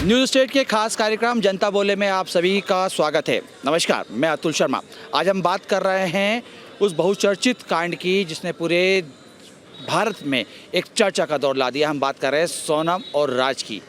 News state के खास कार्यक्रम जनता बोले में आप सभी का स्वागत है। नमस्कार, मैं अतुल शर्मा। आज हम बात कर रहे हैं उस बहुचर्चित कांड की जिसने पूरे भारत में एक चर्चा का दौर ला दिया। हम बात कर रहे हैं सोनम और राज की।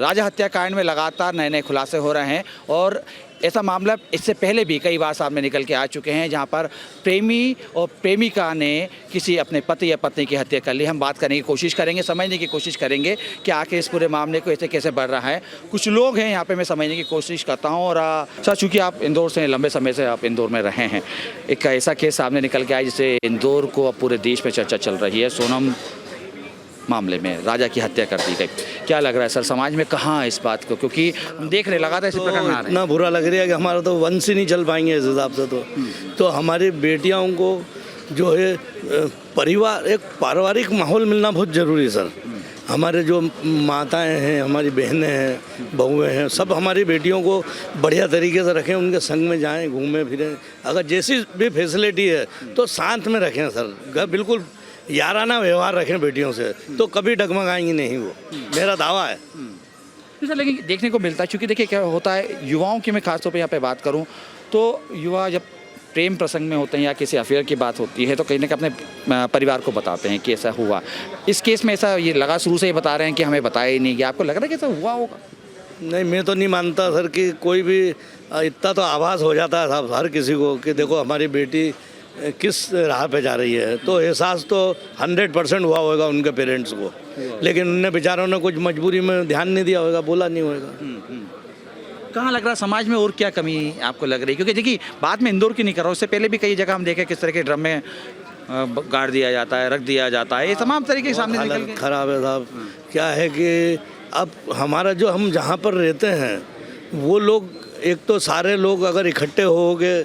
राजा हत्या कांड में लगातार नए नए खुलासे हो रहे हैं और ऐसा मामला इससे पहले भी कई बार सामने निकल के आ चुके हैं जहां पर प्रेमी और प्रेमिका ने किसी अपने पति या पत्नी की हत्या कर ली। हम बात करने की कोशिश करेंगे, समझने की कोशिश करेंगे कि आखिर इस पूरे मामले को ऐसे कैसे बढ़ रहा है। कुछ लोग हैं यहाँ पे, मैं समझने की कोशिश करता हूँ। और सर, चूँकि आप इंदौर से लंबे समय से आप इंदौर में रहे हैं, एक ऐसा केस सामने निकल के आया जिससे इंदौर को अब पूरे देश में चर्चा चल रही है। सोनम मामले में राजा की हत्या कर दी गई। क्या लग रहा है सर, समाज में कहाँ है इस बात को, क्योंकि हम देख रहे लगातार इसी प्रकार में इतना बुरा लग रहा है कि हमारा तो वंश ही नहीं चल पाएंगे इस हिसाब से। तो हमारी बेटियों को जो है परिवार, एक पारिवारिक माहौल मिलना बहुत ज़रूरी है सर। हमारे जो माताएं हैं, हमारी बहनें हैं, बहुएं हैं, सब हमारी बेटियों को बढ़िया तरीके से रखें, उनके संग में जाएं, घूमें फिरें। अगर जैसी भी फैसिलिटी है तो साथ में रखें सर। घर बिल्कुल याराना व्यवहार रखें बेटियों से, तो कभी डगमगाएंगी नहीं वो, मेरा दावा है। सर, लेकिन देखने को मिलता है, क्योंकि देखिए क्या होता है, युवाओं की मैं खासतौर पे यहाँ पे बात करूँ तो युवा जब प्रेम प्रसंग में होते हैं या किसी अफेयर की बात होती है तो कहीं ना कहीं अपने परिवार को बताते हैं कि ऐसा हुआ। इस केस में ऐसा ये लगा, शुरू से ही बता रहे हैं कि हमें बताया ही नहीं गया। आपको लग रहा है कि ऐसा हुआ होगा? नहीं, मैं तो नहीं मानता सर कि कोई भी इतना तो आभास हो जाता है साहब हर किसी को कि देखो हमारी बेटी किस राह पे जा रही है। तो एहसास तो 100% हुआ होगा उनके पेरेंट्स को, लेकिन उनने बेचारों ने कुछ मजबूरी में ध्यान नहीं दिया होगा, बोला नहीं होगा। कहाँ लग रहा है समाज में और क्या कमी आपको लग रही है? क्योंकि देखिए, बात में इंदौर की नहीं कर रहा हूँ, उससे पहले भी कई जगह हम देखे किस तरह के ड्रम में गाड़ दिया जाता है, रख दिया जाता है, ये तमाम तरीके के सामने निकल के। खराब है साहब। क्या है कि अब हमारा जो हम जहाँ पर रहते हैं वो लोग, एक तो सारे लोग अगर इकट्ठे हो गए,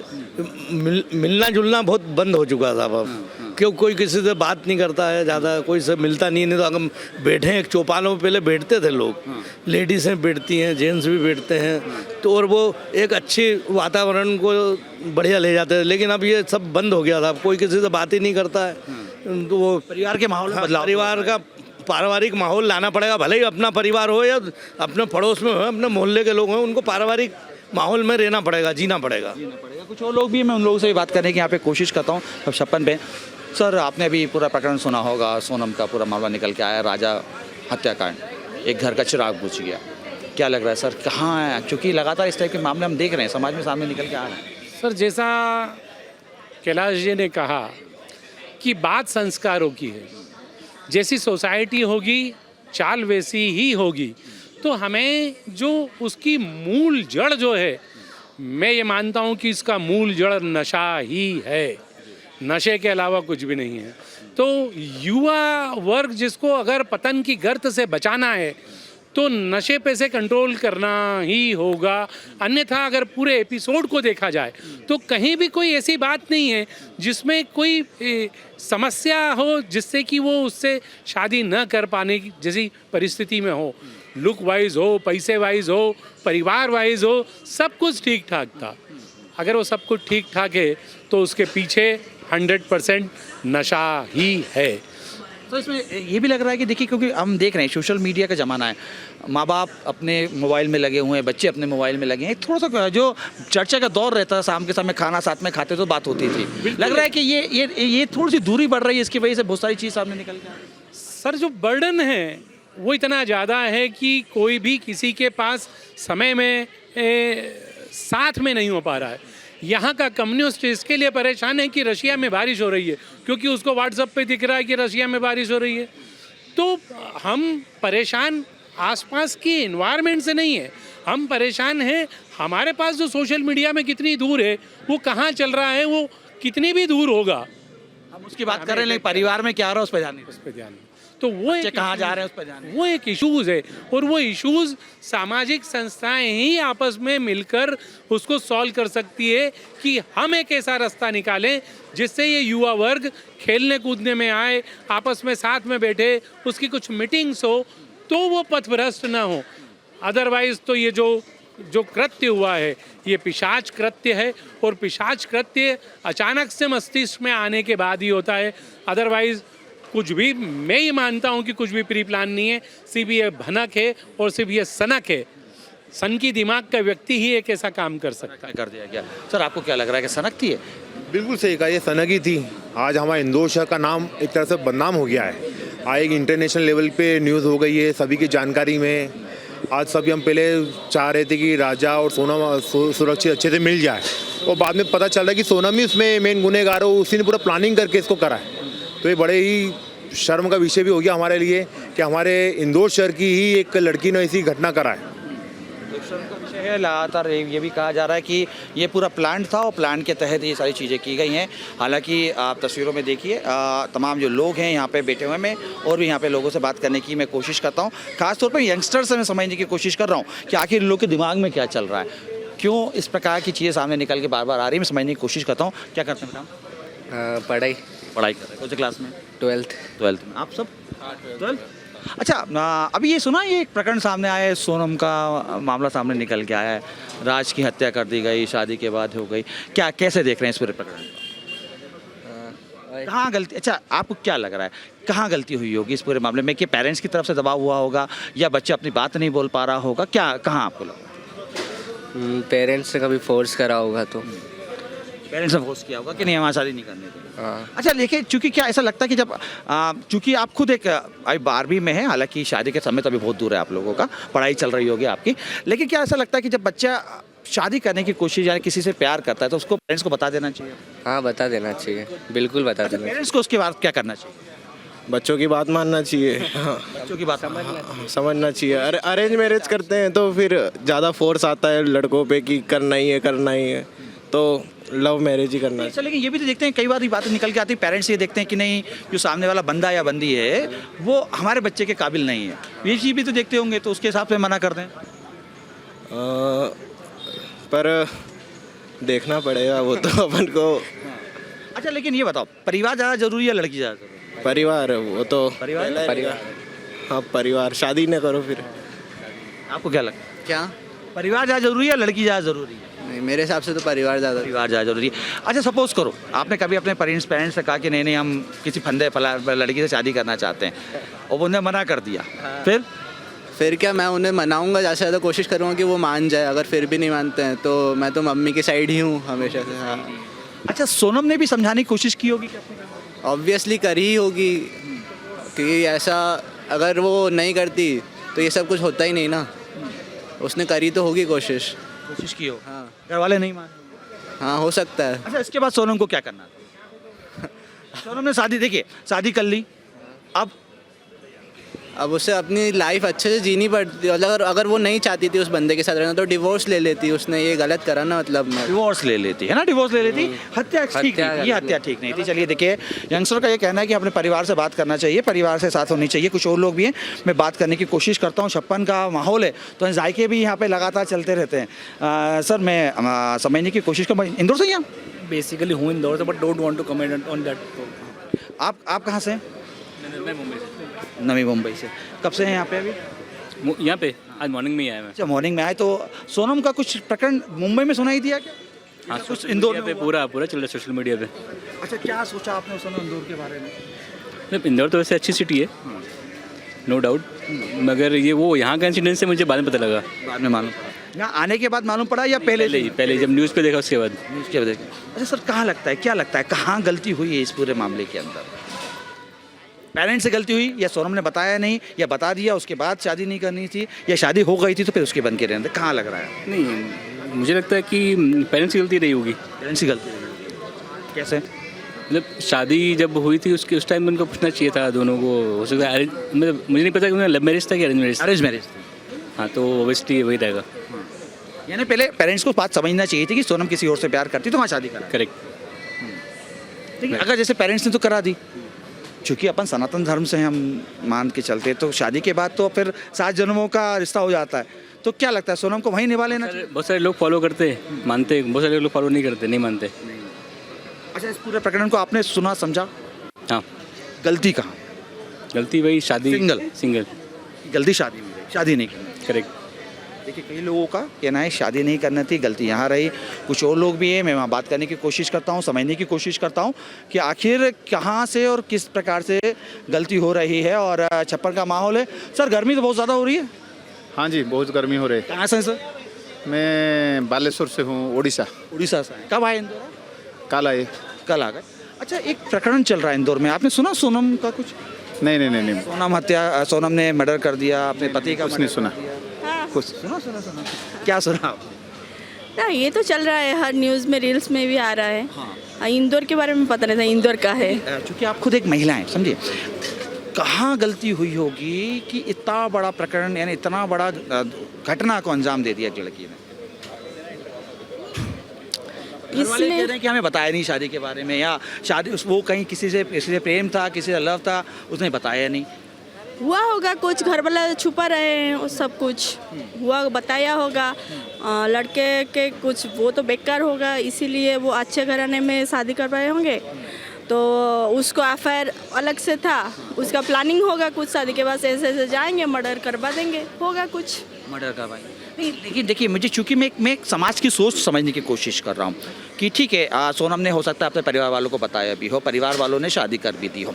मिलना जुलना बहुत बंद हो चुका था अब। क्यों कोई किसी से बात नहीं करता है ज़्यादा, कोई से मिलता नहीं तो अगर बैठे एक चौपालों में पहले बैठते थे लोग, लेडीज़ें बैठती हैं, जेंट्स भी बैठते हैं, तो और वो एक अच्छी वातावरण को बढ़िया ले जाते थे। लेकिन अब ये सब बंद हो गया था, कोई किसी से बात ही नहीं करता है। तो वो परिवार के माहौल में बदलाव, परिवार का पारिवारिक माहौल लाना पड़ेगा। भले ही अपना परिवार हो या अपने पड़ोस में हो, अपने मोहल्ले के लोग हों, उनको पारिवारिक माहौल में रहना पड़ेगा, जीना पड़ेगा। कुछ और लोग भी, मैं उन लोगों से भी बात करने की यहाँ पे कोशिश करता हूँ। अब छप्पन पे सर, आपने अभी पूरा प्रकरण सुना होगा, सोनम का पूरा मामला निकल के आया, राजा हत्याकांड, एक घर का चिराग बुझ गया। क्या लग रहा है सर, कहाँ है? क्योंकि लगातार इस टाइप के मामले हम देख रहे हैं, समाज में सामने निकल के आ रहे हैं। सर, जैसा कैलाश जी ने कहा कि बात संस्कारों की है, जैसी सोसाइटी होगी चाल वैसी ही होगी। तो हमें जो उसकी मूल जड़ जो है, मैं ये मानता हूँ कि इसका मूल जड़ नशा ही है, नशे के अलावा कुछ भी नहीं है। तो युवा वर्ग जिसको अगर पतन की गर्त से बचाना है तो नशे पे से कंट्रोल करना ही होगा। अन्यथा अगर पूरे एपिसोड को देखा जाए तो कहीं भी कोई ऐसी बात नहीं है जिसमें कोई समस्या हो जिससे कि वो उससे शादी न कर पाने की जैसी परिस्थिति में हो। लुक वाइज हो, पैसे वाइज हो, परिवार वाइज हो, सब कुछ ठीक ठाक था। अगर वो सब कुछ ठीक ठाक है तो उसके पीछे 100% नशा ही है। तो इसमें ये भी लग रहा है कि देखिए, क्योंकि हम देख रहे हैं सोशल मीडिया का ज़माना है, माँ बाप अपने मोबाइल में लगे हुए हैं, बच्चे अपने मोबाइल में लगे हैं। थोड़ा सा जो चर्चा का दौर रहता है, शाम के समय खाना साथ में खाते तो बात होती थी, लग रहा है कि ये थोड़ी सी दूरी बढ़ रही है, इसकी वजह से बहुत सारी चीज़ सामने निकल के। सर, जो बर्डन है वो इतना ज़्यादा है कि कोई भी किसी के पास समय में साथ में नहीं हो पा रहा है। यहाँ का कम्युनिस्ट इसके लिए परेशान है कि रशिया में बारिश हो रही है, क्योंकि उसको व्हाट्सएप पे दिख रहा है कि रशिया में बारिश हो रही है। तो हम परेशान आसपास की एनवायरनमेंट से नहीं है, हम परेशान हैं हमारे पास जो सोशल मीडिया में कितनी दूर है, वो कहाँ चल रहा है, वो कितनी भी दूर होगा, हम उसकी बात कर रहे हैं, लेकिन परिवार में क्या हो रहा है उस पर ध्यान नहीं। तो वो कहाँ जा रहे हैं उस पर ध्यान, वो एक इश्यूज़ है। और वो इश्यूज़ सामाजिक संस्थाएं ही आपस में मिलकर उसको सॉल्व कर सकती है कि हम एक ऐसा रास्ता निकालें जिससे ये युवा वर्ग खेलने कूदने में आए, आपस में साथ में बैठे, उसकी कुछ मीटिंग्स हो तो वो पथभ्रष्ट ना हो। अदरवाइज़ तो ये जो कृत्य हुआ है ये पिशाच कृत्य है, और पिशाच कृत्य अचानक से मस्तिष्क में आने के बाद ही होता है। अदरवाइज़ कुछ भी, मैं ये मानता हूँ कि कुछ भी प्री प्लान नहीं है, सिर्फ ये भनक है और सिर्फ ये सनक है सन की दिमाग का व्यक्ति ही एक ऐसा काम कर सकता है। कर दिया गया। सर आपको क्या लग रहा है कि सनक थी है? बिल्कुल सही कहा, ये सनगी थी। आज हमारा इंदौर शहर का नाम एक तरह से बदनाम हो गया है। आज एक इंटरनेशनल लेवल पे न्यूज़ हो गई है सभी की जानकारी में। आज सभी हम पहले चाह रहे थे कि राजा और सोनम सुरक्षित अच्छे से मिल जाए, और बाद में पता चल रहा है कि सोनम ही उसमें मेन गुनहगार हो, उसी ने पूरा प्लानिंग करके इसको करा है। तो ये बड़े ही शर्म का विषय भी हो गया हमारे लिए कि हमारे इंदौर शहर की ही एक लड़की ने ऐसी घटना करा है। है लगातार ये भी कहा जा रहा है कि ये पूरा प्लान था और प्लान के तहत ये सारी चीज़ें की गई हैं। हालांकि आप तस्वीरों में देखिए तमाम जो लोग हैं यहाँ पे बैठे हुए हैं, और भी यहाँ पे लोगों से बात करने की मैं कोशिश करता हूँ। खासतौर पर यंगस्टर से मैं समझने की कोशिश कर रहा हूँ कि आखिर इन लोग के दिमाग में क्या चल रहा है, क्यों इस प्रकार की चीज़ें सामने निकल के बार बार आ रही है। मैं समझने की कोशिश करता हूँ। क्या करते हैं बेटा? पढ़ाई पढ़ाई कर रहे हैं। कौन से क्लास में? 12th में। आप सब 12th? अच्छा, अभी ये सुना, ये एक प्रकरण सामने आया है, सोनम का मामला सामने निकल के आया है, राज की हत्या कर दी गई, शादी के बाद हो गई। क्या कैसे देख रहे हैं इस पूरे प्रकरण को? कहाँ गलती, अच्छा आपको क्या लग रहा है कहाँ गलती हुई होगी इस पूरे मामले में? कि पेरेंट्स की तरफ से दबाव हुआ होगा, या बच्चा अपनी बात नहीं बोल पा रहा होगा, क्या कहाँ आपको लग रहा है? पेरेंट्स ने कभी फोर्स करा होगा तो। पेरेंट्स ने फोर्स किया होगा कि नहीं हमारी शादी नहीं करने दी। हाँ। अच्छा, लेकिन चूंकि क्या ऐसा लगता है कि जब चूंकि आप खुद एक अभी 12वीं में है, हालांकि शादी के समय तो अभी बहुत दूर है आप लोगों का, पढ़ाई चल रही होगी आपकी, लेकिन क्या ऐसा लगता है कि जब बच्चा शादी करने की कोशिश या किसी से प्यार करता है तो उसको पेरेंट्स को बता देना चाहिए? हाँ, बता देना चाहिए, बिल्कुल बता देना। पेरेंट्स को उसके बाद क्या करना चाहिए? बच्चों की बात मानना चाहिए। बच्चों की बात समझना चाहिए। अरे अरेंज मैरिज करते हैं तो फिर ज़्यादा फोर्स आता है लड़कों पे कि करना ही है, तो लव मैरिज ही करना अच्छा, लेकिन ये भी तो देखते हैं कई बार ये बातें निकल के आती है, पेरेंट्स ये देखते हैं कि नहीं जो सामने वाला बंदा या बंदी है वो हमारे बच्चे के काबिल नहीं है, ये चीज़ भी तो देखते होंगे, तो उसके हिसाब से मना कर दें। पर देखना पड़ेगा वो तो अपन को। अच्छा, लेकिन ये बताओ, परिवार ज़्यादा जरूरी है लड़की ज़्यादा जरूरी? परिवार वो तो परिवार। हाँ, परिवार। शादी न करो फिर। आपको क्या लगता है, क्या? परिवार ज़्यादा जरूरी है लड़की ज़्यादा जरूरी है? नहीं, मेरे हिसाब से तो परिवार ज़्यादा। परिवार ज़्यादा जरूरी है। अच्छा, सपोज करो आपने कभी अपने पेरेंट्स से कहा कि नहीं हम किसी फंदे लड़की से शादी करना चाहते हैं, और उन्होंने मना कर दिया, फिर क्या, मैं उन्हें मनाऊंगा, ज़्यादा से ज़्यादा कोशिश करूँगा कि वो मान जाए। अगर फिर भी नहीं मानते हैं तो मैं तो मम्मी की साइड ही हूँ हमेशा से। हाँ, अच्छा, सोनम ने भी समझाने की कोशिश की होगी? ऑब्वियसली करी ही होगी, कि ऐसा अगर वो नहीं करती तो ये सब कुछ होता ही नहीं ना। उसने करी तो होगी कोशिश की हो। हाँ। घर वाले नहीं माने? हाँ, हो सकता है। अच्छा, इसके बाद सोनम को क्या करना था? सोनम ने शादी कर ली, अब उसे अपनी लाइफ अच्छे से जीनी पड़ती। अगर वो नहीं चाहती थी उस बंदे के साथ रहना तो डिवोर्स ले लेती। उसने ये गलत करा ना, मतलब डिवोर्स ले लेती है ना, डिवोर्स ले लेती। हत्या ठीक नहीं थी, ये हत्या ठीक नहीं थी। चलिए देखिए, यंगस्टर का ये कहना है कि अपने परिवार से बात करना चाहिए, परिवार से साथ होनी चाहिए। कुछ और लोग भी हैं, मैं बात करने की कोशिश करता हूँ। 56 का माहौल है तो जायके भी यहाँ पे लगातार चलते रहते हैं। सर, मैं समझने की कोशिश कर, इंदौर से ही हैं? बेसिकली हूँ इंदौर से, but don't want to comment on that. आप कहाँ से हैं? मैं मुंबई से। नवी मुंबई से। कब से हैं यहाँ पे? अभी यहाँ पे आज मॉर्निंग में ही आया मैं। अच्छा, मॉर्निंग में आए। तो सोनम का कुछ प्रकरण मुंबई में सुनाई दिया क्या? हाँ, कुछ इंदौर पे पूरा चल रहा है सोशल मीडिया पे। अच्छा, क्या सोचा आपने उस समय इंदौर के बारे में? इंदौर तो वैसे अच्छी सिटी है, नो डाउट, मगर ये वो यहाँ का इंसिडेंट से मुझे बाद में पता लगा। बाद में मालूम पड़ा? यहाँ आने के बाद मालूम पड़ा या पहले जब न्यूज़ पे देखा उसके बाद। न्यूज़ के बाद देखा। अच्छा सर, कहाँ लगता है, क्या लगता है कहाँ गलती हुई है इस पूरे मामले के अंदर? पेरेंट्स से गलती हुई, या सोनम ने बताया नहीं, या बता दिया उसके बाद शादी नहीं करनी थी, या शादी हो गई थी तो फिर उसके बन के रहने? कहाँ लग रहा है? नहीं, मुझे लगता है कि पेरेंट्स की गलती रही होगी। पेरेंट्स की गलती रही होगी? कैसे? मतलब शादी जब हुई थी उस टाइम उनको पूछना चाहिए था दोनों को। हो सकता है मतलब मुझे नहीं पता कि उन्हें लव मैरिज था कि अरेंज मैरिज? Arrange marriage. हाँ, तो ओबियसली वही रहेगा। यानी पहले पेरेंट्स को बात समझना चाहिए थी कि सोनम किसी और से प्यार करती तो वहाँ शादी करा। करेक्ट। लेकिन अगर जैसे पेरेंट्स ने तो करा दी, चूँकि अपन सनातन धर्म से हम मान के चलते, तो शादी के बाद तो फिर 7 जन्मों का रिश्ता हो जाता है, तो क्या लगता है सोनम को वहीं निभा लेना चाहिए? बहुत सारे लोग फॉलो करते हैं, मानते हैं, बहुत सारे लोग फॉलो नहीं करते, नहीं मानते। अच्छा, इस पूरे प्रकरण को आपने सुना समझा? हाँ। गलती कहाँ? गलती वही शादी सिंगल गलती शादी में रही, शादी नहीं करनी। करेक्ट। देखिए, कई लोगों का कहना है शादी नहीं करनी थी, गलती यहाँ रही। कुछ और लोग भी हैं, मैं वहाँ बात करने की कोशिश करता हूँ, समझने की कोशिश करता हूँ कि आखिर कहाँ से और किस प्रकार से गलती हो रही है। और 56 का माहौल है। सर, गर्मी तो बहुत ज़्यादा हो रही है? हाँ जी, बहुत गर्मी हो रही है। कहाँ से हैं सर? मैं बालेश्वर से हूँ, उड़ीसा। उड़ीसा से हैं। कब आए इंदौर? कल आए। कल आ गए। अच्छा, एक प्रकरण चल रहा है इंदौर में, आपने सुना सोनम का कुछ? नहीं। सोनम ने मर्डर कर दिया अपने पति का। कुछ नहीं सुना। कुछ सुना क्या सुना आपने? ना ये तो चल रहा है, हर न्यूज़ में, रील्स में भी आ रहा है। हाँ, इंदौर के बारे में पता नहीं था, इंदौर का है। चूँकि आप खुद एक महिला हैं, समझिए कहाँ गलती हुई होगी कि इतना बड़ा प्रकरण, यानी इतना बड़ा घटना को अंजाम दे दिया एक लड़की ने? घर वाले कह रहे हैं कि हमें बताया नहीं शादी के बारे में, या शादी वो कहीं किसी से प्रेम था, किसी से लव था, उसने बताया नहीं। हुआ होगा कुछ, घर वाला छुपा रहे हैं, वो सब कुछ हुआ, बताया होगा। लड़के के कुछ वो तो बेकार होगा, इसीलिए वो अच्छे घराने में शादी कर रहे होंगे, तो उसको अफेयर अलग से था, उसका प्लानिंग होगा कुछ, शादी के बाद ऐसे जाएंगे, मर्डर करवा देंगे, होगा कुछ मर्डर करवाएंगे। नहीं, लेकिन देखिए मुझे, चूंकि मैं एक समाज की सोच समझने की कोशिश कर रहा हूँ कि ठीक है, सोनम ने हो सकता है अपने परिवार वालों को बताया भी हो, परिवार वालों ने शादी कर भी दी हो,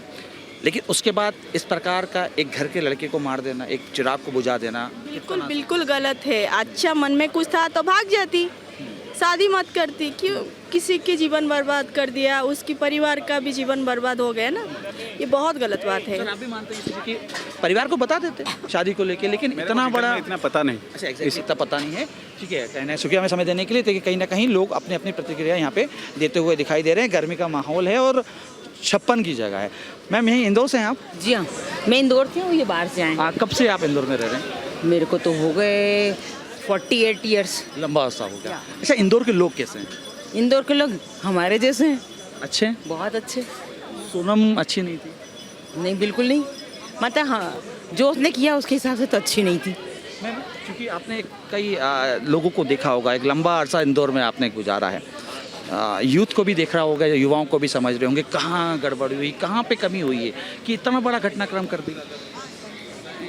लेकिन उसके बाद इस प्रकार का एक घर के लड़के को मार देना, एक चिराग को बुझा देना, बिल्कुल गलत है। अच्छा मन में कुछ था तो भाग जाती, शादी मत करती, क्यों किसी के जीवन बर्बाद कर दिया, उसकी परिवार का भी जीवन बर्बाद हो गया ना, ये बहुत गलत बात है। आप भी मानते हैं कि परिवार को बता देते शादी को लेके, लेकिन इतना बड़ा इतना पता नहीं। अच्छा, इतना पता नहीं है, ठीक है। कहना है शुक्रिया में समय देने के लिए। देखिए कहीं ना कहीं लोग अपनी अपनी प्रतिक्रिया यहाँ पे देते हुए दिखाई दे रहे हैं। गर्मी का माहौल है और 56 की जगह है। मैम यहीं इंदौर से हैं आप? जी हाँ, मैं इंदौर से हूँ, ये बाहर से आए। कब से आप इंदौर में रह रहे हैं? मेरे को तो हो गए 48 ईयर्स। लंबा अर्सा हो गया। अच्छा, इंदौर के लोग कैसे हैं? इंदौर के लोग हमारे जैसे हैं। अच्छे? बहुत अच्छे। सोनम अच्छी नहीं थी? नहीं, बिल्कुल नहीं। मतलब हाँ, जो उसने किया उसके हिसाब से तो अच्छी नहीं थी। मैम क्योंकि आपने कई लोगों को देखा होगा, एक लंबा अरसा इंदौर में आपने गुजारा है, यूथ को भी देख रहा होगा, युवाओं को भी समझ रहे होंगे कहाँ गड़बड़ हुई, कहाँ पे कमी हुई है कि इतना बड़ा घटनाक्रम कर दिया।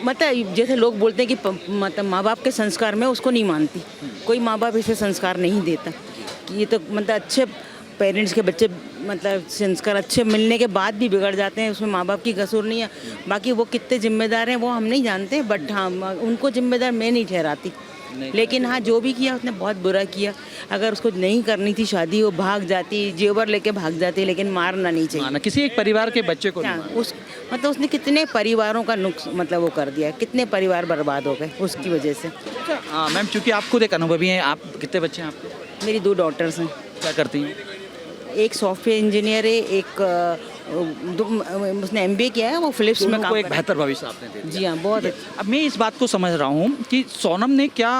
मतलब जैसे लोग बोलते हैं कि मतलब माँ बाप के संस्कार में उसको नहीं मानती, कोई माँ बाप इसे संस्कार नहीं देता कि ये तो मतलब अच्छे पेरेंट्स के बच्चे मतलब संस्कार अच्छे मिलने के बाद भी बिगड़ जाते हैं, उसमें माँ बाप की कसूर नहीं है। बाकी वो कितने जिम्मेदार हैं वो हम नहीं जानते, बट हाँ उनको जिम्मेदार मैं नहीं ठहराती। लेकिन हाँ, जो भी किया उसने बहुत बुरा किया। अगर उसको नहीं करनी थी शादी, वो भाग जाती, जेवर लेके भाग जाती, लेकिन मारना नहीं चाहिए। किसी एक परिवार के बच्चे को नहीं उस मतलब उसने कितने परिवारों का मतलब वो कर दिया, कितने परिवार बर्बाद हो गए उसकी वजह से। हाँ मैम, चूँकि आप खुद एक अनुभवी हैं, आप कितने बच्चे हैं आपके? मेरी 2 डॉटर्स हैं। क्या करती हैं? एक सॉफ्टवेयर इंजीनियर है, एक उसने MBA किया है, वो फिलिप्स में काम एक बेहतर भविष्य आपने दे दिया। जी हाँ, बहुत। अब मैं इस बात को समझ रहा हूँ कि सोनम ने क्या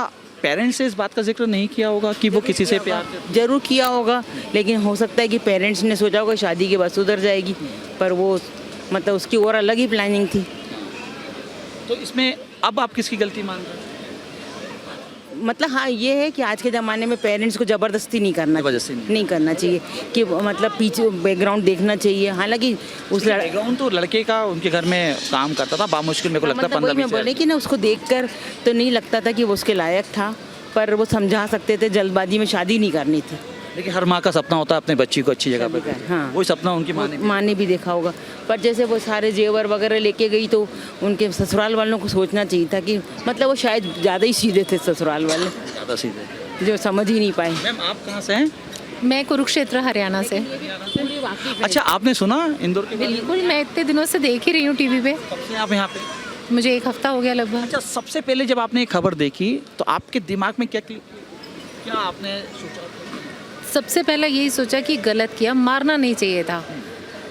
पेरेंट्स से इस बात का जिक्र नहीं किया होगा कि वो किसी से प्यार करती? जरूर किया होगा, लेकिन हो सकता है कि पेरेंट्स ने सोचा होगा शादी के बाद सुधर जाएगी, पर वो मतलब उसकी और अलग ही प्लानिंग थी। तो इसमें अब आप किसकी गलती मान रहे हैं? मतलब हाँ, ये है कि आज के ज़माने में पेरेंट्स को ज़बरदस्ती नहीं करना, नहीं करना चाहिए कि मतलब पीछे बैकग्राउंड देखना चाहिए। हालांकि उस बैकग्राउंड तो लड़के का उनके घर में काम करता था, बामुश्किल मेरे को लगता है 15-20 बोले कि ना उसको देखकर तो नहीं लगता था कि वो उसके लायक था, पर वो समझा सकते थे, जल्दबाजी में शादी नहीं करनी थी। लेकिन हर माँ का सपना होता है अपने बच्ची को अच्छी जगह पर। हाँ, वही सपना उनकी माँ ने भी देखा होगा। पर जैसे वो सारे जेवर वगैरह लेके गई तो उनके ससुराल वालों को सोचना चाहिए था कि मतलब वो शायद ज़्यादा ही सीधे थे ससुराल वाले, ज़्यादा सीधे, जो समझ ही नहीं पाए। मैम आप कहाँ से हैं? मैं कुरुक्षेत्र हरियाणा से। अच्छा, आपने सुना इंदौर के? बिल्कुल, मैं इतने दिनों से देख ही रही हूँ टीवी पे। कब से आप यहाँ पे? मुझे 1 हफ्ता हो गया लगभग। अच्छा, सबसे पहले जब आपने ये खबर देखी तो आपके दिमाग में क्या आपने सोचा? सबसे पहले यही सोचा कि गलत किया, मारना नहीं चाहिए था।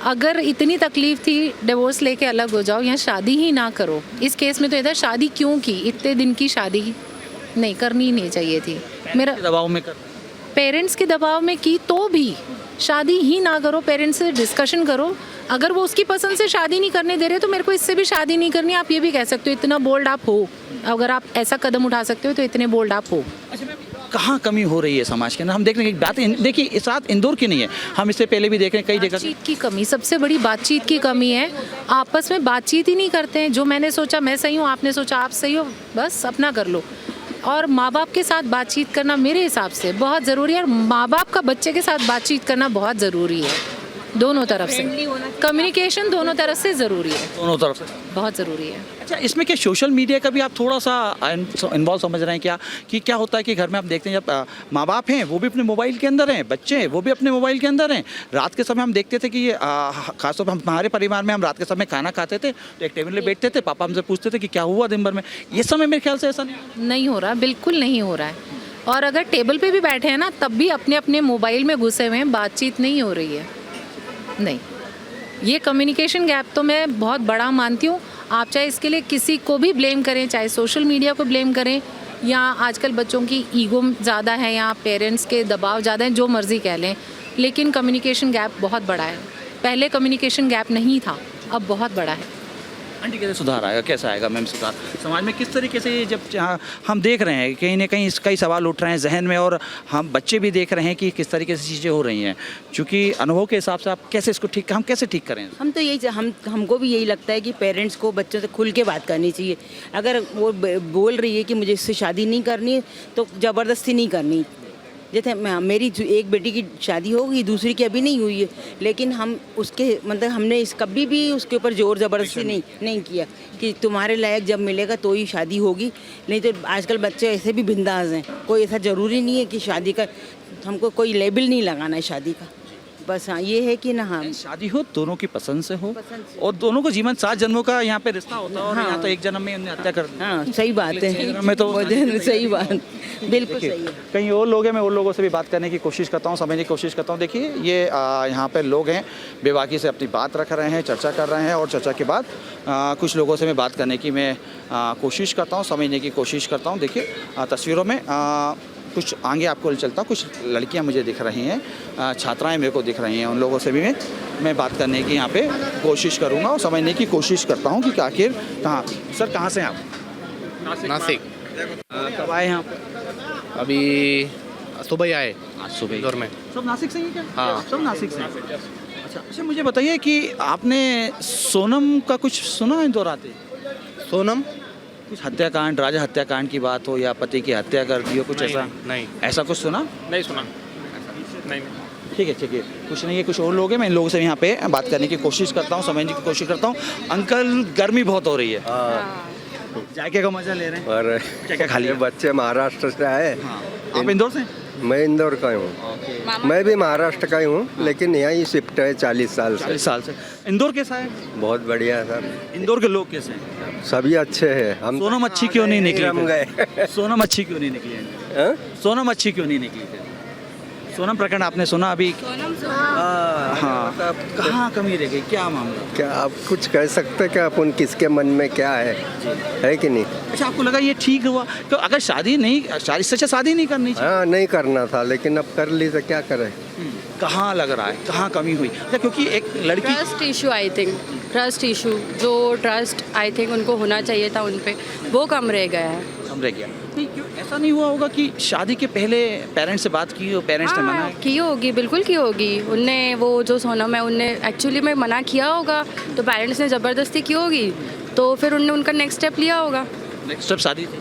अगर इतनी तकलीफ थी, डिवोर्स लेके अलग हो जाओ, यहाँ शादी ही ना करो। इस केस में तो इधर शादी क्यों की, इतने दिन की शादी नहीं करनी नहीं चाहिए थी। मेरा दबाव में कर, पेरेंट्स के दबाव में की तो भी शादी ही ना करो, पेरेंट्स से डिस्कशन करो। अगर वो उसकी पसंद से शादी नहीं करने दे रहे तो मेरे को इससे भी शादी नहीं करनी, आप ये भी कह सकते हो। इतना बोल्ड आप हो, अगर आप ऐसा कदम उठा सकते हो तो इतने बोल्ड आप हो। कहाँ कमी हो रही है समाज के अंदर? हम देख रहे हैं कि बात, देखिए इस साथ इंदौर की नहीं है, हम इससे पहले भी देख रहे हैं कई जगह। बातचीत की कमी, सबसे बड़ी बातचीत की कमी है। आपस में बातचीत ही नहीं करते हैं। जो मैंने सोचा मैं सही हूँ, आपने सोचा आप सही हो, बस अपना कर लो। और माँ बाप के साथ बातचीत करना मेरे हिसाब से बहुत ज़रूरी है, और माँ बाप का बच्चे के साथ बातचीत करना बहुत ज़रूरी है। दोनों तरफ से कम्युनिकेशन दोनों तरफ से ज़रूरी है, दोनों तरफ से। बहुत ज़रूरी है। अच्छा, इसमें क्या सोशल मीडिया का भी आप थोड़ा सा इन्वॉल्व समझ रहे हैं क्या? कि क्या होता है कि घर में आप देखते हैं जब माँ बाप हैं वो भी अपने मोबाइल के अंदर हैं, बच्चे हैं वो भी अपने मोबाइल के अंदर हैं। रात के समय हम देखते थे कि खासतौर पर हमारे परिवार में हम रात के समय खाना खाते थे तो एक टेबल में बैठते थे, पापा हमसे पूछते थे कि क्या हुआ दिन भर में। ये समय मेरे ख्याल से ऐसा नहीं हो रहा, बिल्कुल नहीं हो रहा है। और अगर टेबल पे भी बैठे हैं ना तब भी अपने अपने मोबाइल में घुसे हुए हैं, बातचीत नहीं हो रही है। नहीं, ये कम्युनिकेशन गैप तो मैं बहुत बड़ा मानती हूँ। आप चाहे इसके लिए किसी को भी ब्लेम करें, चाहे सोशल मीडिया को ब्लेम करें या आजकल बच्चों की ईगो ज़्यादा है या पेरेंट्स के दबाव ज़्यादा है, जो मर्ज़ी कह लें, लेकिन कम्युनिकेशन गैप बहुत बड़ा है। पहले कम्युनिकेशन गैप नहीं था, अब बहुत बड़ा है। आंटी कैसे सुधार आएगा, कैसा आएगा मैम सुधार? समाज में किस तरीके से जब हम देख रहे हैं कहीं ना कहीं कई सवाल उठ रहे हैं जहन में और हम बच्चे भी देख रहे हैं कि किस तरीके से चीज़ें हो रही हैं, चूँकि अनुभव के हिसाब से आप कैसे इसको हम कैसे ठीक करें? हम तो यही हमको भी यही लगता है कि पेरेंट्स को बच्चों से खुल के बात करनी चाहिए। अगर वो बोल रही है कि मुझे इससे शादी नहीं करनी तो ज़बरदस्ती नहीं करनी। जैसे मेरी एक बेटी की शादी हो गई, दूसरी की अभी नहीं हुई है, लेकिन हम उसके मतलब हमने कभी भी उसके ऊपर जोर ज़बरदस्ती नहीं किया कि तुम्हारे लायक जब मिलेगा तो ही शादी होगी। नहीं तो आजकल बच्चे ऐसे भी बिंदास हैं, कोई ऐसा ज़रूरी नहीं है कि शादी का हमको कोई लेबल नहीं लगाना है शादी का। बस हाँ, ये है कि ना हाँ शादी हो दोनों की पसंद से हो और दोनों को जीवन 7 जन्मों का यहाँ पे रिश्ता होता है और यहाँ तो एक जन्म में उन्हें हत्या कर दी। हाँ, सही बात है। मैं तो सही बात, बिल्कुल सही है। कहीं और लोग हैं, मैं उन लोगों से भी बात करने की कोशिश करता हूँ, समझने की कोशिश करता हूँ। देखिए ये यहाँ पे लोग हैं, बेबाकी से अपनी बात रख रहे हैं, चर्चा कर रहे हैं और चर्चा के बाद कुछ लोगों से मैं बात करने की मैं कोशिश करता हूँ, समझने की कोशिश करता हूँ। देखिए तस्वीरों में कुछ आगे आपको चलता हूँ, कुछ लड़कियां मुझे दिख रही हैं, छात्राएं मेरे को दिख रही हैं, उन लोगों से भी मैं बात करने की यहाँ पे कोशिश करूँगा और समझने की कोशिश करता हूँ कि आखिर कहाँ। सर कहाँ से हैं आप? नासिक। कब आए यहाँ पे? अभी सुबह आए, आज सुबह इंदौर में। सब नासिक से ही क्या? हाँ। सब नासिक से। अच्छा, मुझे बताइए कि आपने सोनम का कुछ सुना है इंदौर आते? सोनम कुछ हत्याकांड, राजा हत्याकांड की बात हो या पति की हत्या कर दी हो, कुछ ऐसा? नहीं, ऐसा कुछ सुना? नहीं सुना। नहीं। ठीक है, कुछ नहीं है, कुछ और लोग हैं, मैं इन लोगों से यहाँ पे बात करने की कोशिश करता हूँ, समझने की कोशिश करता हूँ। अंकल गर्मी बहुत हो रही है, जाके का मजा ले रहे हैं और क्या खा लिया? बच्चे महाराष्ट्र से आए। आप इंदौर से? मैं इंदौर का हूँ। मैं भी महाराष्ट्र का ही हूँ, लेकिन यहाँ ही शिफ्ट है 40 साल से। 40 साल से। इंदौर कैसा है? बहुत बढ़िया है सर। इंदौर के लोग कैसे हैं? सभी अच्छे हैं। हम सोनम अच्छी क्यों नहीं निकली? हम गए। सोनम अच्छी क्यों नहीं निकली? सोनम अच्छी क्यों नहीं निकली? सोनम प्रकरण आपने सुना अभी? हाँ, कहाँ कमी रह गई, क्या मामला? क्या आप कुछ कह सकते क्या अपन किसके मन में क्या है कि नहीं? अच्छा, आपको लगा ये ठीक हुआ? तो अगर शादी से शादी नहीं करनी चाहिए? हाँ, नहीं करना था, लेकिन अब कर ली तो क्या करें। कहाँ लग रहा है, कहाँ कमी हुई? क्योंकि एक लड़की trust issue, I think trust issue, जो ट्रस्ट आई थिंक उनको होना चाहिए था उन पे, वो कम रह गया है। कम रह गया। क्यों ऐसा नहीं हुआ होगा कि शादी के पहले पेरेंट्स से बात की हो, पेरेंट्स ने मना की होगी? बिल्कुल की होगी। उनने वो जो सोनम है उनने एक्चुअली में मना किया होगा, तो पेरेंट्स ने ज़बरदस्ती की होगी, तो फिर उनने उनका नेक्स्ट स्टेप लिया होगा। नेक्स्ट स्टेप शादी थी?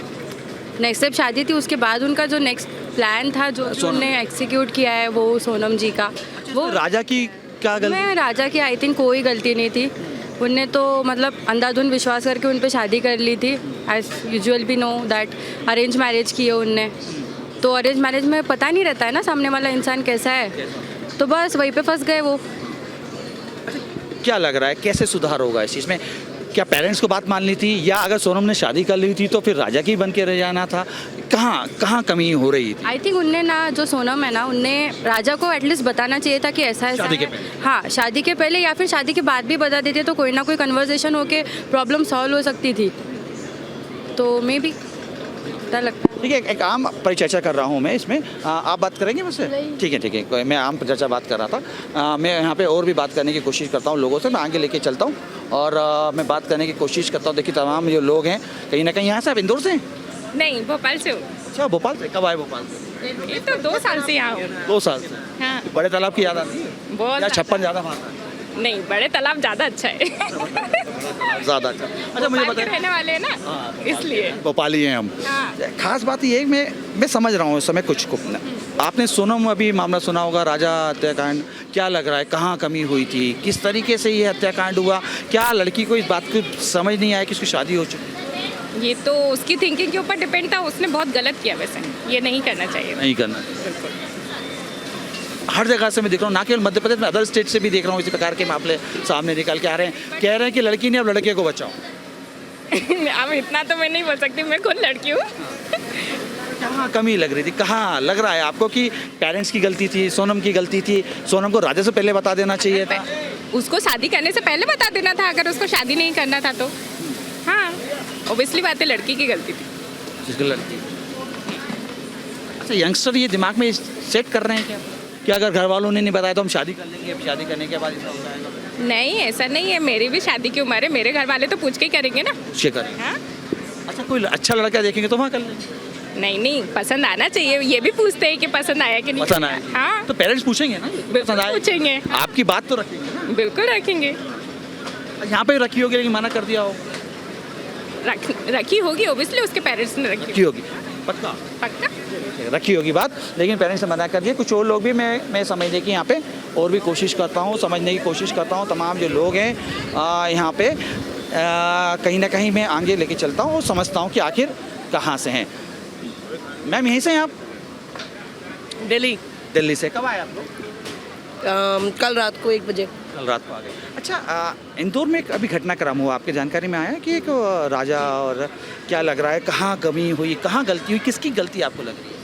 नेक्स्ट स्टेप शादी थी, उसके बाद उनका जो नेक्स्ट प्लान था जो उन्होंने एग्जीक्यूट किया है वो सोनम जी का, वो राजा की क्या गलती? मैं राजा की आई थिंक कोई गलती नहीं थी। उनने तो मतलब अंधाधुंध विश्वास करके उन पे शादी कर ली थी। एज यूजुअल भी नो दैट अरेंज मैरिज की है उनने, तो अरेंज मैरिज में पता नहीं रहता है ना सामने वाला इंसान कैसा है, तो बस वहीं पे फंस गए वो। क्या लग रहा है कैसे सुधार होगा इस चीज़ में? क्या पेरेंट्स को बात मान ली थी, या अगर सोनम ने शादी कर ली थी तो फिर राजा की बन के रह जाना था? कहाँ कमी हो रही थी? आई थिंक उनने ना, जो सोनम है ना, उनने राजा को एटलीस्ट बताना चाहिए था कि ऐसा ऐसा शादी के है। हाँ, शादी के पहले या फिर शादी के बाद भी बता देते तो कोई ना कोई कन्वर्सेशन होके प्रॉब्लम सॉल्व हो सकती थी, तो मे बी क्या लगता है। ठीक है, एक आम परिचर्चा कर रहा हूँ मैं इसमें, आप बात करेंगे मुझसे? ठीक है, मैं आम परिचर्चा बात कर रहा था। मैं यहाँ पे और भी बात करने की कोशिश करता हूँ लोगों से, मैं आगे लेके चलता हूँ और मैं बात करने की कोशिश करता हूँ। देखिए तमाम जो लोग हैं कहीं ना कहीं यहाँ से, आप इंदौर से? नहीं, भोपाल से हूँ। अच्छा, भोपाल से? कब आए भोपाल से? ये तो 2 साल से यहाँ हूँ। 2 साल से? हाँ। बड़े तालाब की याद आती है? बहुत। या छप्पन ज़्यादा मारता है? नहीं, बड़े तालाब ज़्यादा अच्छा है। ज़्यादा अच्छा। अच्छा, मुझे बताइए, रहने वाले हैं ना, इसलिए भोपाली हैं हम। खास बात ये है, मैं समझ रहा हूँ इस समय कुछ को आपने सोनम अभी मामला सुना होगा, राजा हत्याकांड, क्या लग रहा है कहाँ कमी हुई थी, किस तरीके से ये हत्याकांड हुआ, क्या लड़की को इस बात की समझ नहीं आया कि उसकी शादी हो चुकी है? ये तो उसकी थिंकिंग के ऊपर डिपेंड था, उसने बहुत गलत किया वैसे, ये नहीं करना चाहिए। नहीं करना। हर जगह से मैं देख रहा हूँ, ना केवल मध्य प्रदेश में, अदर स्टेट से भी देख रहा हूँ इसी प्रकार के मामले सामने निकल के आ रहे हैं। कह रहे हैं कि लड़की ने अब लड़के को बचाओ। अब इतना तो मैं नहीं बोल सकती, मैं खुद लड़की हूँ। कहाँ कमी लग रही थी, कहाँ लग रहा है आपको कि पेरेंट्स की गलती थी, सोनम की गलती थी? सोनम को राजा से पहले बता देना चाहिए था। उसको शादी करने से पहले बता देना था, अगर उसको शादी नहीं करना था तो। हाँ, ऑब्वियसली बात है, लड़की की गलती थी। जिसकी लड़की। अच्छा, यंगस्टर ये दिमाग में सेट कर रहे हैं क्या कि अगर घर वालों ने नहीं बताया तो हम शादी कर लेंगे, अब शादी करने के बाद ऐसा हो जाएगा? नहीं, ऐसा नहीं है, मेरी भी शादी की उम्र है, मेरे घर वाले तो पूछ के ही करेंगे ना। पूछ के करेंगे। हाँ? अच्छा, कोई अच्छा लड़का देखेंगे तो वहाँ कर लेंगे? नहीं, पसंद आना चाहिए, ये भी पूछते हैं कि पसंद आया कि नहीं। पसंद आया? हाँ, तो पेरेंट्स पूछेंगे ना, बिल्कुल पूछेंगे। आपकी बात तो रखेंगे ना? बिल्कुल रखेंगे। यहाँ पे रखी होगी लेकिन मना कर दिया हो? रखी होगी, ऑब्वियसली उसके पेरेंट्स ने रखी होगी। पक्का रखी होगी बात, लेकिन पेरेंट्स ने मना कर दिया। कुछ और लोग भी मैं समझने की यहाँ पे और भी कोशिश करता हूँ, समझने की कोशिश करता हूँ। तमाम जो लोग हैं यहाँ पे कहीं ना कहीं मैं आगे लेके चलता हूँ और समझता हूँ कि आखिर कहाँ से हैं। मैम यहीं से हैं आप? दिल्ली से। कब आए आप लोग? कल रात को 1 बजे। कल रात को आ गए। अच्छा, इंदौर में एक अभी घटनाक्रम हुआ, आपके जानकारी में आया कि एक राजा, और क्या लग रहा है कहाँ कमी हुई, कहाँ गलती हुई, किसकी गलती आपको लग रही है?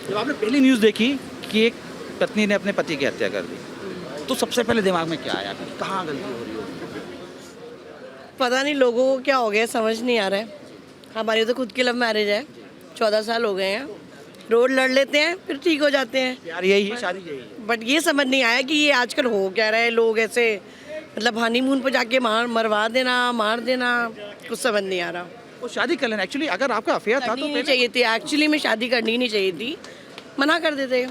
जब आपने पहली न्यूज़ देखी कि एक पत्नी ने अपने पति की हत्या कर दी, तो सबसे पहले दिमाग में क्या आया कि कहाँ गलती हो रही होगी? पता नहीं लोगों को क्या हो गया, समझ नहीं आ रहा है। हमारी तो खुद की लव मैरिज है, 14 साल हो गए हैं। रोड लड़ लेते हैं फिर ठीक हो जाते हैं। यार यही है, शादी यही है। बट ये समझ नहीं आया कि ये आजकल हो क्या रहा है। लोग ऐसे मतलब हनीमून पर जाके मरवा देना, मार देना, कुछ समझ नहीं आ रहा। वो शादी कर लेना, एक्चुअली अगर आपका अफेयर था तो नहीं चाहिए थी, एक्चुअली में शादी करनी नहीं चाहिए थी, मना कर देते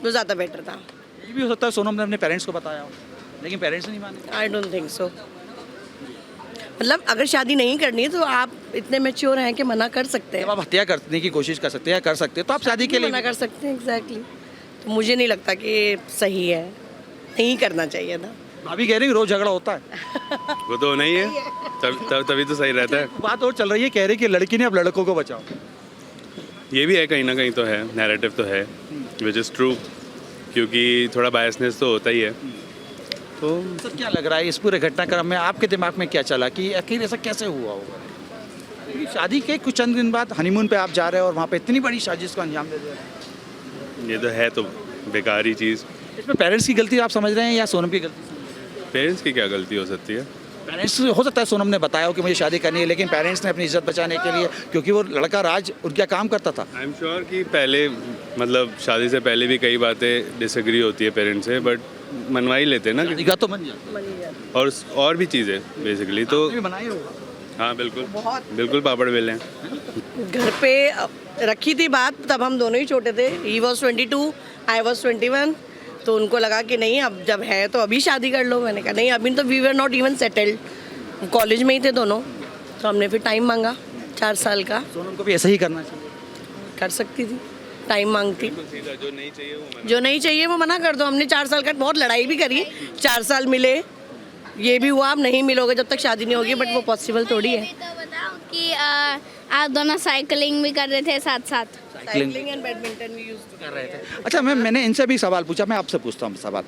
तो ज़्यादा बेटर था। ये भी हो सकता है सोनम ने अपने पेरेंट्स को बताया हो, लेकिन पेरेंट्स नहीं माने। I don't think so. मतलब अगर शादी नहीं करनी है तो आप इतने मैच्योर हैं कि मना कर सकते हैं। आप हत्या करने की कोशिश कर सकते हैं, कर सकते हैं, तो आप शादी के लिए मना कर सकते हैं। एग्जैक्टली। तो मुझे नहीं लगता कि सही है, नहीं करना चाहिए था। भाभी कह रही रोज झगड़ा होता है। वो तो नहीं है, तभी तो सही रहता है। बात और चल रही है, कह रही कि लड़की ने अब लड़कों को बचाओ। ये भी है, कहीं ना कहीं तो है, नैरेटिव तो है, विच इज़ ट्रू, क्योंकि थोड़ा बायसनेस तो होता ही है। तो सर क्या लग रहा है इस पूरे घटनाक्रम में आपके दिमाग में क्या चला कि आखिर ऐसा कैसे हुआ होगा? क्योंकि शादी के कुछ चंद दिन बाद हनीमून पे आप जा रहे हो और वहाँ पे इतनी बड़ी साजिश को अंजाम दे दे रहे हैं। ये तो है तो बेकार ही चीज़। इसमें पेरेंट्स की गलती आप समझ रहे हैं या सोनम की गलती? पेरेंट्स की क्या गलती हो सकती है? पेरेंट्स हो सकता है सोनम ने बताया हो कि मुझे शादी करनी है, लेकिन पेरेंट्स ने अपनी इज्जत बचाने के लिए, क्योंकि वो लड़का राज उनका काम करता था। आई एम श्योर कि पहले मतलब शादी से पहले भी कई बातें डिसएग्री होती है पेरेंट्स से, बट मनवा ही लेते हैं ना, तो मन जाता। और भी चीज़ें बेसिकली तो बनाए होगा। हाँ बिल्कुल पापड़ बेले हैं। घर पे रखी थी बात, तब हम दोनों ही छोटे थे। He was 22, I was 21। तो उनको लगा कि नहीं, अब जब है तो अभी शादी कर लो। मैंने कहा नहीं, अभी तो we were not even settled, college में ही थे दोनों। तो हमने फिर टाइम मांगा 4 साल का। सोनम को भी ऐसा ही करना चाहिए, कर सकती थी, टाइम मांगती। जो नहीं चाहिए वो मना कर दो। हमने 4 साल का बहुत लड़ाई भी करी, 4 साल मिले, ये भी हुआ आप नहीं मिलोगे जब तक शादी नहीं होगी, बट वो पॉसिबल थोड़ी है। तो बताओ कि आप दोनों साइकिलिंग भी कर रहे थे साथ साथ। साइकिलिंग एंड बैडमिंटन भी यूज कर रहे थे। अच्छा मैंने इनसे भी सवाल पूछा, मैं आपसे पूछता हूँ सवाल।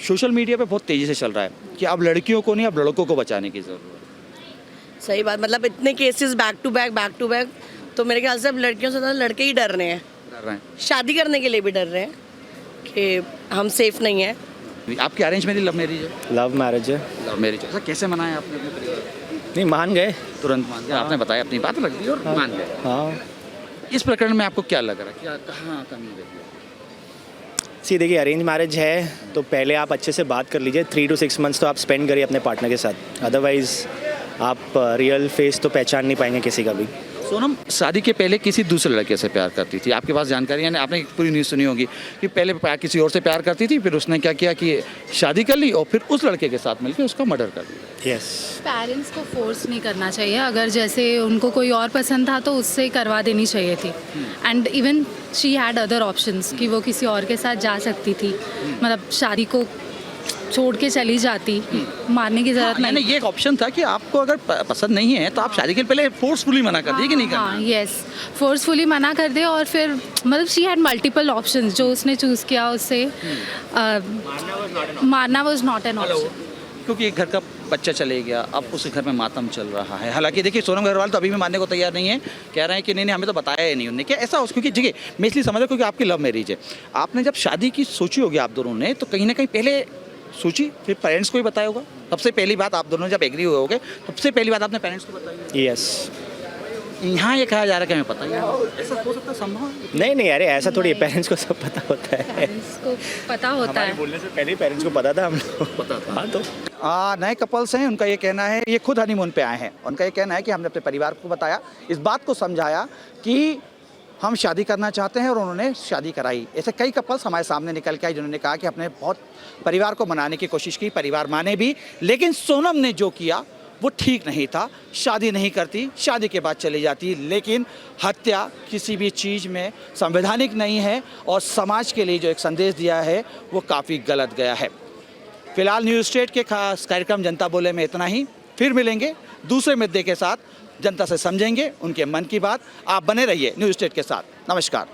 सोशल मीडिया पे बहुत तेज़ी से चल रहा है कि अब लड़कियों को नहीं, अब लड़कों को बचाने की ज़रूरत है। सही बात, मतलब इतने केसेस बैक टू बैक, तो मेरे ख्याल से अब लड़कियों से ज़्यादा लड़के ही डर रहे हैं। शादी करने के लिए भी डर रहे हैं कि हम सेफ नहीं है। आपकी अरेंज मैरिज लव मैरिज है? लव मैरिज है। लव मैरिज है। कैसे मनाया आपने अपने परिवार? नहीं, मान गए, तुरंत मान गए। आपने बताया, अपनी बात रख दी और मान गए। हाँ। इस प्रकरण में आपको क्या लग रहा है, क्या कहाँ कमी रही है? देखिए, अरेंज मैरिज है तो पहले आप अच्छे से बात कर लीजिए। 3 to 6 मंथ्स तो आप स्पेंड करिए अपने पार्टनर के साथ, अदरवाइज आप रियल फेस तो पहचान नहीं पाएंगे किसी का भी। सोनम शादी के पहले किसी दूसरे लड़के से प्यार करती थी, आपके पास जानकारी यानी आपने पूरी न्यूज़ सुनी होगी कि पहले किसी और से प्यार करती थी, फिर उसने क्या किया कि शादी कर ली और फिर उस लड़के के साथ मिलकर उसका मर्डर कर दिया। यस, पेरेंट्स को फोर्स नहीं करना चाहिए, अगर जैसे उनको कोई और पसंद था तो उससे करवा देनी चाहिए थी। And even she had other options कि वो किसी और के साथ जा सकती थी, मतलब शादी को छोड़ के चली जाती, मारने की जरूरत नहीं। ये एक ऑप्शन था कि आपको अगर पसंद नहीं है तो आप शादी के पहले फोर्सफुली मना कर दिए कि नहीं करना। हाँ, यस, फोर्सफुली मना कर दे और फिर मतलब शी हैड मल्टीपल ऑप्शंस, जो उसने चूज़ किया उससे मारना वाज नॉट एन ऑप्शन। क्योंकि एक घर का बच्चा चले गया, अब उस घर में मातम चल रहा है। हालांकि देखिए सोनम अग्रवाल तो अभी भी मानने को तैयार नहीं है, कह रहे हैं कि नहीं हमें तो बताया ही नहीं उन्होंने। क्या ऐसा क्योंकि देखिए मैं इसलिए समझ रहा हूँ क्योंकि आपकी लव मैरिज है, आपने जब शादी की सोची होगी आप दोनों ने तो कहीं ना कहीं पहले सोची फिर पेरेंट्स को भी बताया होगा। सबसे पहली बात आप दोनों जब एग्री हुए होगे सबसे पहली बात आपने पेरेंट्स को बताई। यस, यहाँ ये कहा जा रहा है कि हमें पता ही नहीं, ऐसा हो सकता है संभव? नहीं अरे ऐसा थोड़ी है, पेरेंट्स को सब पता होता है। पेरेंट्स को पता होता है, बोलने से पहले ही पेरेंट्स को पता था, हम लोग पता था। हाँ तो नए कपल्स हैं, उनका ये कहना है, ये खुद हनीमून पे आए हैं, उनका ये कहना है कि हमने अपने परिवार को बताया, इस बात को समझाया कि हम शादी करना चाहते हैं और उन्होंने शादी कराई। ऐसे कई कपल्स हमारे सामने निकल के आए जिन्होंने कहा कि अपने बहुत परिवार को मनाने की कोशिश की, परिवार माने भी, लेकिन सोनम ने जो किया वो ठीक नहीं था। शादी नहीं करती, शादी के बाद चली जाती, लेकिन हत्या किसी भी चीज़ में संवैधानिक नहीं है और समाज के लिए जो एक संदेश दिया है वो काफ़ी गलत गया है। फिलहाल न्यूज़ स्टेट के खास कार्यक्रम जनता बोले में इतना ही, फिर मिलेंगे दूसरे मुद्दे के साथ, जनता से समझेंगे उनके मन की बात। आप बने रहिए न्यूज़ स्टेट के साथ। नमस्कार।